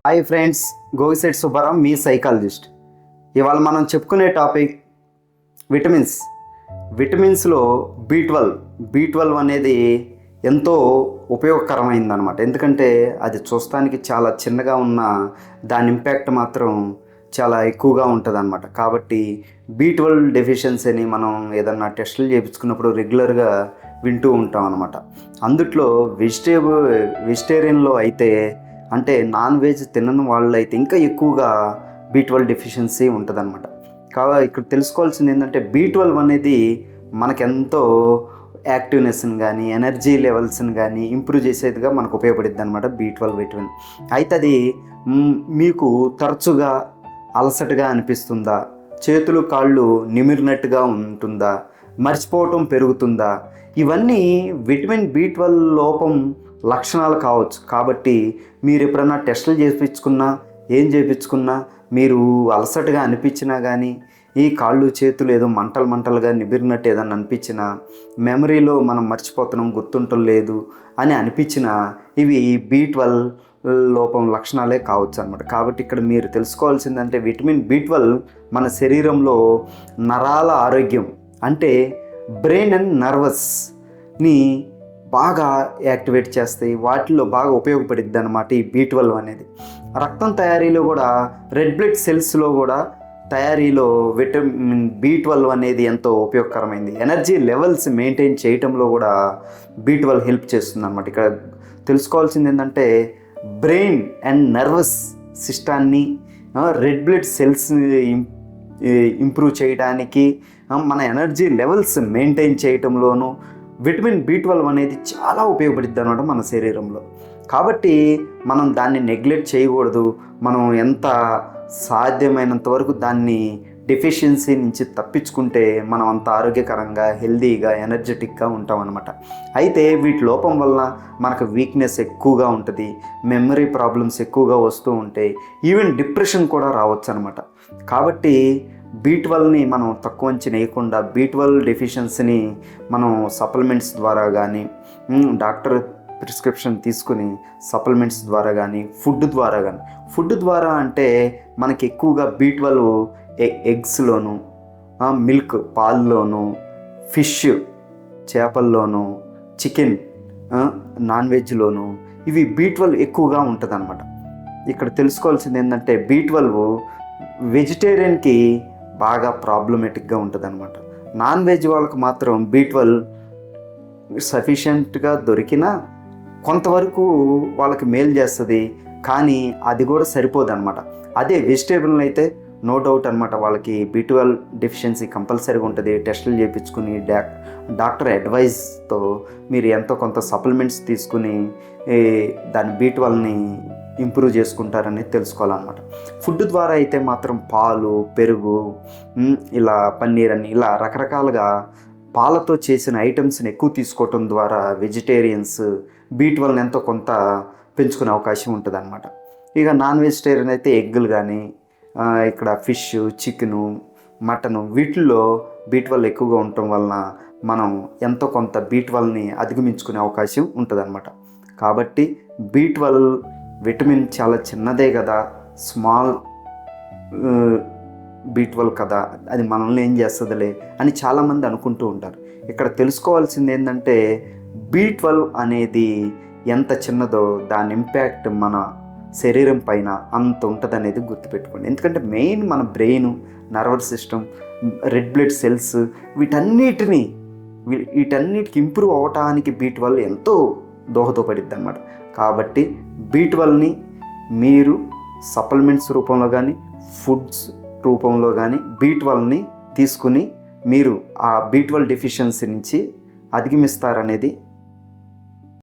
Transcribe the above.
Hi friends, Gogisetti Subbarao మీ psychologist. ఇవాళ మనం చెప్పుకునే టాపిక్ విటమిన్స్లో బి12 అనేది ఎంతో ఉపయోగకరమైందనమాట. ఎందుకంటే అది చూస్తానికి చాలా చిన్నగా ఉన్న దాని ఇంపాక్ట్ మాత్రం చాలా ఎక్కువగా ఉంటుంది అనమాట. కాబట్టి బి12 డెఫిషియన్సీని మనం ఏదన్నా టెస్టులు చేయించుకున్నప్పుడు రెగ్యులర్గా వింటూ ఉంటాం అనమాట. అందుట్లో వెజిటేరియన్లో అయితే, అంటే నాన్ వెజ్ తినని వాళ్ళు అయితే ఇంకా ఎక్కువగా బి12 డెఫిషియన్సీ ఉంటుంది అనమాట. కాబట్టి ఇక్కడ తెలుసుకోవాల్సింది ఏంటంటే బి12 అనేది మనకెంతో యాక్టివ్నెస్ని కానీ ఎనర్జీ లెవెల్స్ని కానీ ఇంప్రూవ్ చేసేదిగా మనకు ఉపయోగపడుద్ది అనమాట బి12 విటమిన్. అయితే అది మీకు తరచుగా అలసటగా అనిపిస్తుందా, చేతులు కాళ్ళు నిమిరినట్టుగా ఉంటుందా, మర్చిపోవటం పెరుగుతుందా, ఇవన్నీ విటమిన్ బి12 లోపం లక్షణాలు కావచ్చు. కాబట్టి మీరు ఎప్పుడన్నా టెస్టులు చేయించుకున్నా మీరు అలసటగా అనిపించినా కానీ, ఈ కాళ్ళు చేతులు ఏదో మంటలుగా నిబిరినట్టు ఏదన్నా అనిపించినా, మెమరీలో మనం మర్చిపోతున్నాం, గుర్తుంటం లేదు అని అనిపించినా ఇవి బి12 లోపం లక్షణాలే కావచ్చు అనమాట. కాబట్టి ఇక్కడ మీరు తెలుసుకోవాల్సిందంటే విటమిన్ బి12 మన శరీరంలో నరాల ఆరోగ్యం, అంటే బ్రెయిన్ అండ్ నర్వస్ని బాగా యాక్టివేట్ చేస్తాయి. వాటిల్లో బాగా ఉపయోగపడుద్ది అనమాట ఈ బి12 అనేది. రక్తం తయారీలో కూడా, రెడ్ బ్లడ్ సెల్స్లో కూడా తయారీలో విటమిన్ బి12 అనేది ఎంతో ఉపయోగకరమైంది. ఎనర్జీ లెవెల్స్ మెయింటైన్ చేయటంలో కూడా బి12 హెల్ప్ చేస్తుంది అనమాట. ఇక్కడ తెలుసుకోవాల్సింది ఏంటంటే బ్రెయిన్ అండ్ నర్వస్ సిస్టాన్ని, రెడ్ బ్లడ్ సెల్స్ని ఇంప్రూవ్ చేయడానికి, మన ఎనర్జీ లెవెల్స్ మెయింటైన్ చేయటంలోనూ విటమిన్ బి12 అనేది చాలా ఉపయోగపడుద్ది అనమాట మన శరీరంలో. కాబట్టి మనం దాన్ని నెగ్లెక్ట్ చేయకూడదు. మనం ఎంత సాధ్యమైనంత వరకు దాన్ని డెఫిషియన్సీ నుంచి తప్పించుకుంటే మనం అంత ఆరోగ్యకరంగా, హెల్దీగా, ఎనర్జెటిక్గా ఉంటాం అనమాట. అయితే వీటి లోపం వల్ల మనకు వీక్నెస్ ఎక్కువగా ఉంటుంది, మెమరీ ప్రాబ్లమ్స్ ఎక్కువగా వస్తూ ఉంటాయి, ఈవెన్ డిప్రెషన్ కూడా రావచ్చు అనమాట. కాబట్టి బి12ని మనం తక్కువ అంచనా వేయకుండా బి12 డెఫిషియన్సీని మనం సప్లిమెంట్స్ ద్వారా కానీ, డాక్టర్ ప్రిస్క్రిప్షన్ తీసుకుని సప్లిమెంట్స్ ద్వారా కానీ, ఫుడ్ ద్వారా అంటే మనకి ఎక్కువగా బి12 ఎగ్స్లోను, మిల్క్ పాల్లోను, ఫిష్ చేపల్లోను, చికెన్ నాన్ వెజ్లోను ఇవి బి12 ఎక్కువగా ఉంటుంది అనమాట. ఇక్కడ తెలుసుకోవాల్సింది ఏంటంటే బి12 వెజిటేరియన్కి బాగా ప్రాబ్లమేటిక్గా ఉంటుంది అనమాట. నాన్ వెజ్ వాళ్ళకి మాత్రం బి12 సఫిషియెంట్గా దొరికినా కొంతవరకు వాళ్ళకి మేలు చేస్తుంది, కానీ అది కూడా సరిపోదు అనమాట. అదే వెజిటేబుల్ అయితే నో డౌట్ అనమాట, వాళ్ళకి బి12 డెఫిషియన్సీ కంపల్సరీగా ఉంటుంది. టెస్టులు చేయించుకుని డాక్టర్ అడ్వైస్తో మీరు ఎంతో కొంత సప్లిమెంట్స్ తీసుకుని దాని బి12ని ఇంప్రూవ్ చేసుకుంటారనేది తెలుసుకోవాలన్నమాట. ఫుడ్ ద్వారా అయితే మాత్రం పాలు, పెరుగు, ఇలా పన్నీర్ అని ఇలా రకరకాలుగా పాలతో చేసిన ఐటమ్స్ని ఎక్కువ తీసుకోవటం ద్వారా వెజిటేరియన్స్ బి12 ఎంతో కొంత పెంచుకునే అవకాశం ఉంటుంది అనమాట. ఇక నాన్ వెజిటేరియన్ అయితే ఎగ్గులు కానీ, ఇక్కడ ఫిష్, చికెను, మటను వీటిల్లో బి12 ఎక్కువగా ఉండటం వలన మనం ఎంతో కొంత బి12ని అధిగమించుకునే అవకాశం ఉంటుంది అనమాట. కాబట్టి బి12 విటమిన్ చాలా చిన్నదే కదా, స్మాల్ బి12 కదా, అది మనల్ని ఏం చేస్తుందిలే అని చాలామంది అనుకుంటూ ఉంటారు. ఇక్కడ తెలుసుకోవాల్సింది ఏంటంటే బి12 అనేది ఎంత చిన్నదో దాని ఇంపాక్ట్ మన శరీరం పైన అంత ఉంటుంది అనేది గుర్తుపెట్టుకోండి. ఎందుకంటే మెయిన్ మన brain, nervous system, red blood cells వీటన్నిటికి ఇంప్రూవ్ అవ్వటానికి బి12 ఎంతో దోహదపడిద్ది అన్నమాట. కాబట్టి బి12ని మీరు సప్లిమెంట్స్ రూపంలో కానీ, ఫుడ్స్ రూపంలో కానీ బి12ని తీసుకుని మీరు ఆ బి12 డెఫిషియన్సీ నుంచి అధిగమిస్తారనేది